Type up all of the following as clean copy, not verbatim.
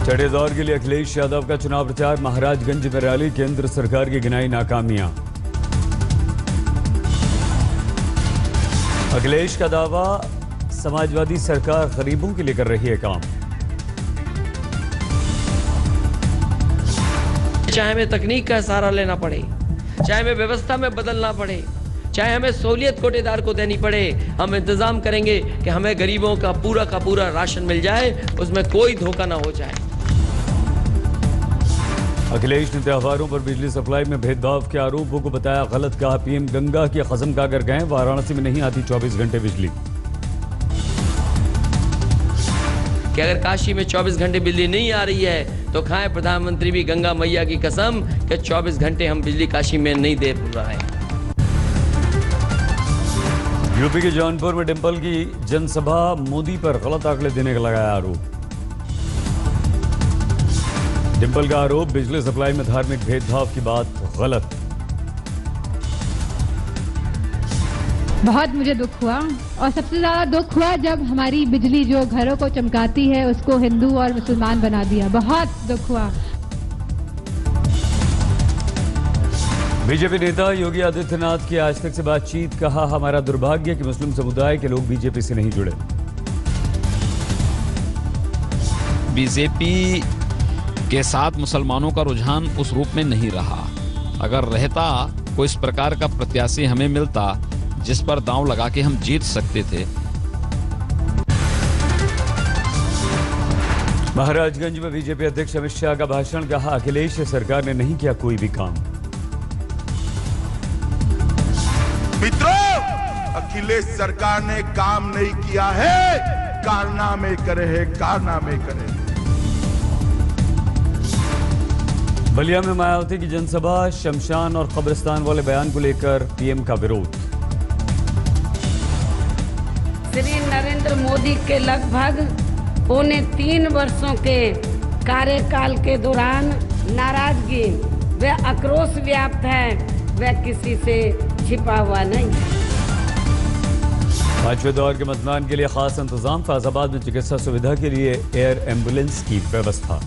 छठे दौर के लिए अखिलेश यादव का चुनाव प्रचार, महाराजगंज में रैली, केंद्र सरकार की गिनाई नाकामियां। अखिलेश का दावा, समाजवादी सरकार गरीबों के लिए कर रही है काम। चाहे हमें तकनीक का सहारा लेना पड़े, चाहे हमें व्यवस्था में बदलना पड़े, चाहे हमें सहूलियत कोटेदार को देनी पड़े, हम इंतजाम करेंगे कि हमें गरीबों का पूरा राशन मिल जाए, उसमें कोई धोखा ना हो जाए। अखिलेश ने त्योहारों पर बिजली सप्लाई में भेदभाव के आरोपों को बताया गलत, कहा पीएम गंगा की कसम खाकर गए, वाराणसी में नहीं आती 24 घंटे बिजली। कि अगर काशी में 24 घंटे बिजली नहीं आ रही है तो खाएं प्रधानमंत्री भी गंगा मैया की कसम कि 24 घंटे हम बिजली काशी में नहीं दे रहे हैं। यूपी के जौनपुर में डिंपल की जनसभा, मोदी पर गलत आंकड़े देने का लगाया आरोप। डिंपल का आरोप, बिजली सप्लाई में धार्मिक भेदभाव की बात गलत। बहुत मुझे दुख हुआ और सबसे ज्यादा दुख हुआ जब हमारी बिजली जो घरों को चमकाती है उसको हिंदू और मुसलमान बना दिया। बहुत दुख हुआ। बीजेपी नेता योगी आदित्यनाथ की आज तक से बातचीत, कहा हमारा दुर्भाग्य कि मुस्लिम समुदाय के लोग बीजेपी से नहीं जुड़े। बीजेपी के साथ मुसलमानों का रुझान उस रूप में नहीं रहा। अगर रहता, कोई इस प्रकार का प्रत्याशी हमें मिलता जिस पर दांव लगा के हम जीत सकते थे। महाराजगंज में बीजेपी अध्यक्ष अमित शाह का भाषण, कहा अखिलेश सरकार ने नहीं किया कोई भी काम। मित्रों, अखिलेश सरकार ने काम नहीं किया है, कारनामे करे है, कारनामे करे। बलिया में मायावती की जनसभा, शमशान और कब्रिस्तान वाले बयान को लेकर पीएम का विरोध। श्री नरेंद्र मोदी के लगभग 3.25 वर्षों के कार्यकाल के दौरान नाराजगी व आक्रोश व्याप्त है, वह किसी से छिपा हुआ नहीं। पांचवें दौर के मतदान के लिए खास इंतजाम, फैजाबाद में चिकित्सा सुविधा के लिए एयर एम्बुलेंस की व्यवस्था।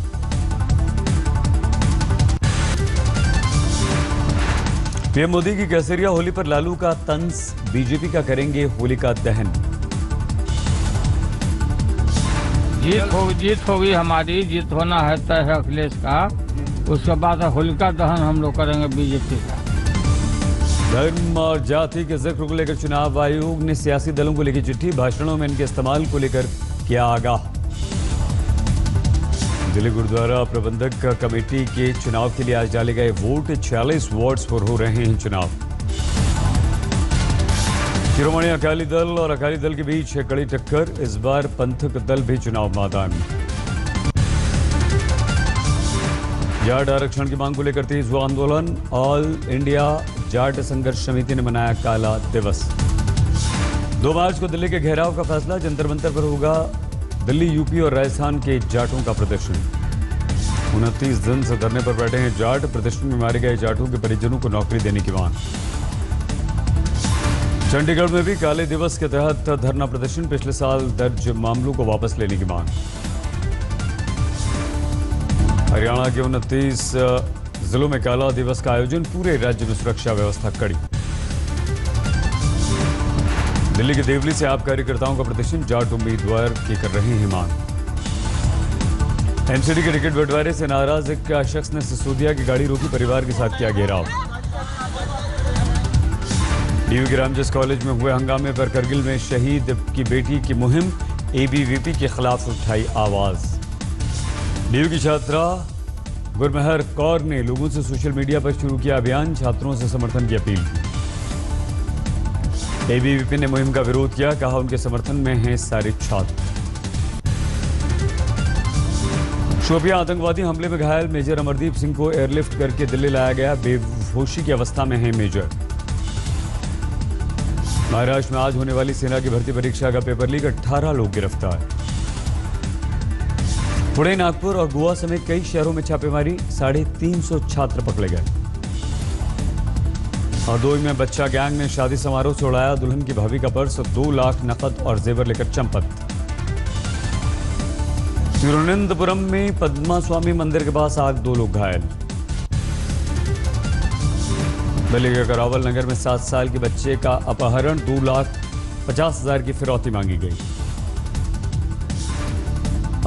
पीएम मोदी की केसरिया होली पर लालू का तंज, बीजेपी का करेंगे होलिका दहन। जीत होगी हमारी, जीत होना है तय है अखिलेश का। उसके बाद होलिका दहन हम लोग करेंगे बीजेपी का। धर्म और जाति के जिक्र को लेकर चुनाव आयोग ने सियासी दलों को लिखी चिट्ठी, भाषणों में इनके इस्तेमाल को लेकर किया आगाह। दिल्ली गुरुद्वारा प्रबंधक कमेटी के चुनाव के लिए आज डाले गए वोट, 46 वार्ड्स पर हो रहे हैं चुनाव। शिरोमणि अकाली दल और अकाली दल के बीच है कड़ी टक्कर, इस बार पंथक दल भी चुनाव मैदान में। जाट आरक्षण की मांग को लेकर तेज हुआ आंदोलन, ऑल इंडिया जाट संघर्ष समिति ने मनाया काला दिवस। 2 मार्च को दिल्ली के घेराव का फैसला, जंतर मंतर पर होगा दिल्ली, यूपी और राजस्थान के जाटों का प्रदर्शन। 29 दिन से धरने पर बैठे हैं जाट, प्रदर्शन में मारे गए जाटों के परिजनों को नौकरी देने की मांग। चंडीगढ़ में भी काले दिवस के तहत धरना प्रदर्शन, पिछले साल दर्ज मामलों को वापस लेने की मांग। हरियाणा के 29 जिलों में काला दिवस का आयोजन, पूरे राज्य में सुरक्षा व्यवस्था कड़ी। दिल्ली के देवली से आप कार्यकर्ताओं का प्रदर्शन, जाट उम्मीदवार की कर रहे हैं मांग। एमसीडी के टिकट बंटवारे से नाराज एक शख्स ने सिसोदिया की गाड़ी रोकी, परिवार के साथ किया घेराव। डीयू के रामजस कॉलेज में हुए हंगामे पर करगिल में शहीद की बेटी की मुहिम, एबीवीपी के खिलाफ उठाई आवाज। डीयू की छात्रा गुरमेहर कौर ने लोगों से सोशल मीडिया पर शुरू किया अभियान, छात्रों से समर्थन की अपील की। एबीवीपी ने मुहिम का विरोध किया, कहा उनके समर्थन में हैं सारे छात्र। शोपियां आतंकवादी हमले में घायल मेजर अमरदीप सिंह को एयरलिफ्ट करके दिल्ली लाया गया, बेहोशी की अवस्था में है मेजर। महाराष्ट्र में आज होने वाली सेना की भर्ती परीक्षा का पेपर लीक, 18 लोग गिरफ्तार। पुणे, नागपुर और गोवा समेत कई शहरों में छापेमारी, 350 छात्र पकड़े गए। हरदोई में बच्चा गैंग ने शादी समारोह से उड़ाया दुल्हन की भाभी का पर्स, 2 लाख नकद और जेवर लेकर चंपत। तिरुवनंतपुरम में पद्मा स्वामी मंदिर के पास आग, 2 लोग घायल। दिल्ली के करावल नगर में 7 साल के बच्चे का अपहरण, 2,50,000 की फिरौती मांगी गई।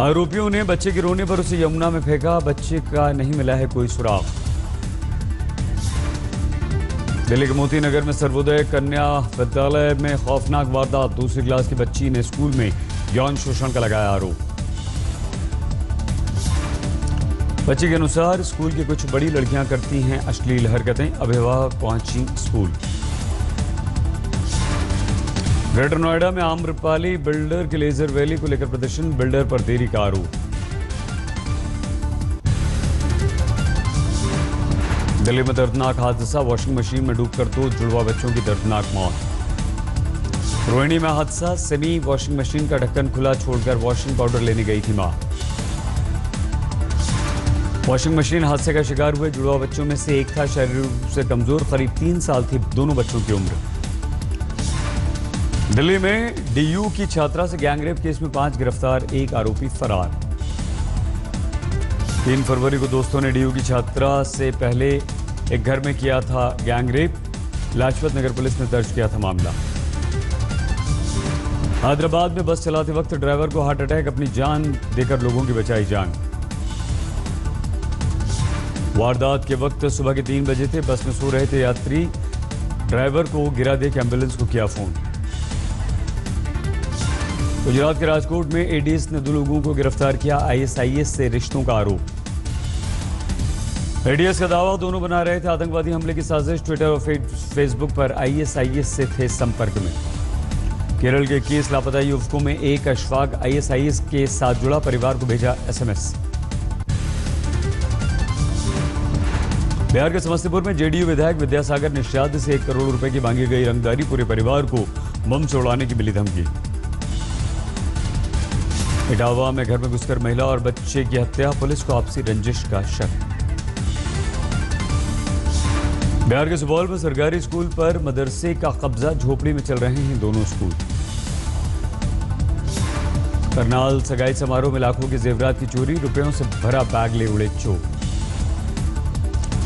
आरोपियों ने बच्चे के रोने पर उसे यमुना में फेंका, बच्चे का नहीं मिला है कोई सुराग। दिल्ली के मोती नगर में सर्वोदय कन्या विद्यालय में खौफनाक वारदात, 2री क्लास की बच्ची ने स्कूल में यौन शोषण का लगाया आरोप। बच्ची के अनुसार स्कूल की कुछ बड़ी लड़कियां करती हैं अश्लील हरकतें, अभिभावक पहुंची स्कूल। ग्रेटर नोएडा में आम्रपाली बिल्डर के लेजर वैली को लेकर प्रदर्शन, बिल्डर पर देरी का आरोप। दिल्ली में दर्दनाक हादसा, वॉशिंग मशीन में डूबकर 2 जुड़वा बच्चों की दर्दनाक मौत। रोहिणी में हादसा, सेमी वॉशिंग मशीन का ढक्कन खुला छोड़कर वॉशिंग पाउडर लेने गई थी मां। वॉशिंग मशीन हादसे का शिकार हुए जुड़वा बच्चों में से एक था शारीरिक रूप से कमजोर, करीब 3 साल थी दोनों बच्चों की उम्र। दिल्ली में डीयू की छात्रा से गैंगरेप केस में 5 गिरफ्तार, 1 आरोपी फरार। 3 फरवरी को दोस्तों ने डीयू की छात्रा से पहले एक घर में किया था गैंगरेप, लाजपत नगर पुलिस ने दर्ज किया था मामला। हैदराबाद में बस चलाते वक्त ड्राइवर को हार्ट अटैक, अपनी जान देकर लोगों की बचाई जान। वारदात के वक्त सुबह के 3 बजे थे, बस में सो रहे थे यात्री, ड्राइवर को गिरा देकर एम्बुलेंस को किया फोन। गुजरात के राजकोट में एडीएस ने 2 लोगों को गिरफ्तार किया, आईएसआईएस से रिश्तों का आरोप। एडीएस का दावा दोनों बना रहे थे आतंकवादी हमले की साजिश, ट्विटर और फेसबुक पर आईएसआईएस से थे संपर्क में। केरल के 21 लापता युवकों में एक अशफाक आईएसआईएस के साथ जुड़ा, परिवार को भेजा एसएमएस। बिहार के समस्तीपुर में जेडीयू विधायक विद्यासागर निषाद से 1 करोड़ रुपए की मांगी गई रंगदारी, पूरे परिवार को बम से उड़ाने की मिली धमकी। इटावा में घर में घुसकर महिला और बच्चे की हत्या, पुलिस को आपसी रंजिश का शक। बिहार के सुपौल में सरकारी स्कूल पर मदरसे का कब्जा, झोपड़ी में चल रहे हैं दोनों स्कूल। करनाल सगाई समारोह में लाखों के जेवरात की चोरी, रुपयों से भरा बैग ले उड़े चोर।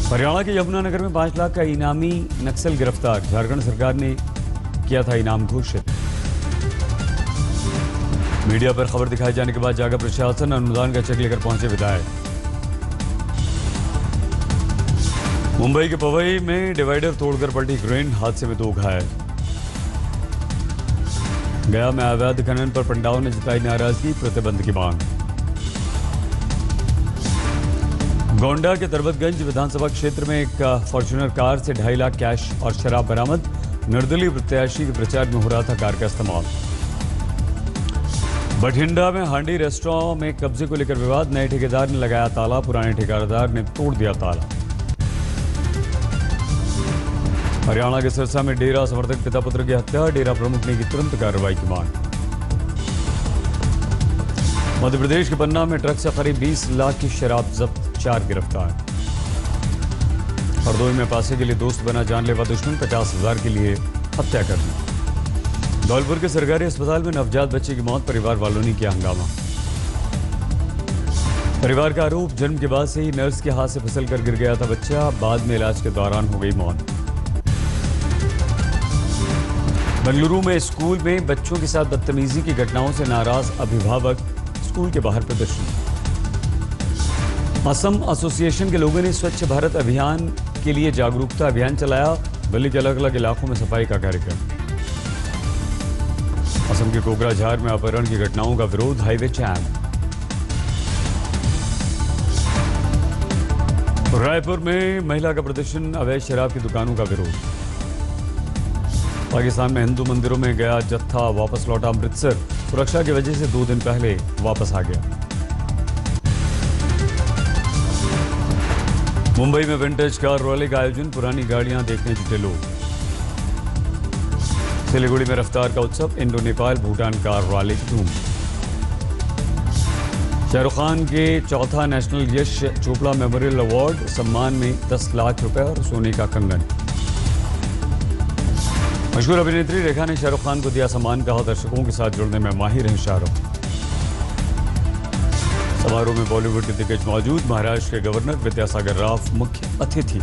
हरियाणा के यमुनानगर में 5 लाख का इनामी नक्सल गिरफ्तार, झारखंड सरकार ने किया था इनाम घोषित। मीडिया पर खबर दिखाए जाने के बाद जागा प्रशासन, अनुदान का चेक लेकर पहुंचे विधायक। मुंबई के पवई में डिवाइडर तोड़कर पलटी क्रेन, हादसे में 2 घायल। गया में अवैध खनन पर पंडाओं ने जताई नाराजगी, प्रतिबंध की मांग। गोंडा के तरबतगंज विधानसभा क्षेत्र में एक फॉर्च्यूनर कार से 2.5 लाख कैश और शराब बरामद, निर्दलीय प्रत्याशी के प्रचार में हो रहा था कार का इस्तेमाल। बठिंडा में हांडी रेस्टोरेंट में कब्जे को लेकर विवाद, नए ठेकेदार ने लगाया ताला, पुराने ठेकेदार ने तोड़ दिया ताला। हरियाणा के सिरसा में डेरा समर्थक पिता पुत्र की हत्या, डेरा प्रमुख ने की तुरंत कार्रवाई की मांग। मध्य प्रदेश के पन्ना में ट्रक से करीब 20 लाख की शराब जब्त, 4 गिरफ्तार। हरदोई में पासे के लिए दोस्त बना जानलेवा दुश्मन, 50,000 के लिए हत्या कर दी। धौलपुर के सरकारी अस्पताल में नवजात बच्चे की मौत, परिवार वालों ने किया हंगामा। परिवार का आरोप, जन्म के बाद से ही नर्स के हाथ से फिसल कर गिर गया था बच्चा, बाद में इलाज के दौरान हो गई मौत। बेंगलुरु में स्कूल में बच्चों के साथ बदतमीजी की घटनाओं से नाराज अभिभावक, स्कूल के बाहर प्रदर्शन। असम एसोसिएशन के लोगों ने स्वच्छ भारत अभियान के लिए जागरूकता अभियान चलाया, दिल्ली के अलग अलग इलाकों में सफाई का कार्यक्रम। असम के कोकराझार में अपहरण की घटनाओं का विरोध, हाईवे जाम। रायपुर में महिला का प्रदर्शन, अवैध शराब की दुकानों का विरोध। पाकिस्तान में हिंदू मंदिरों में गया जत्था वापस लौटा अमृतसर, सुरक्षा की वजह से 2 दिन पहले वापस आ गया। मुंबई में विंटेज कार रैली का आयोजन, पुरानी गाड़ियां देखने जुटे लोग। सिलीगुड़ी में रफ्तार का उत्सव, Indo Nepal Bhutan car rally की धूम। शाहरुख खान के चौथा national Yash Chopra memorial award, सम्मान में 10 लाख रुपए और सोने का कंगन। मशहूर अभिनेत्री रेखा ने शाहरुख खान को दिया सम्मान, कहा दर्शकों के साथ जुड़ने में माहिर हैं शाहरुख। समारोह में बॉलीवुड के दिग्गज मौजूद। महाराष्ट्र के गवर्नर विद्यासागर राव मुख्य अतिथि।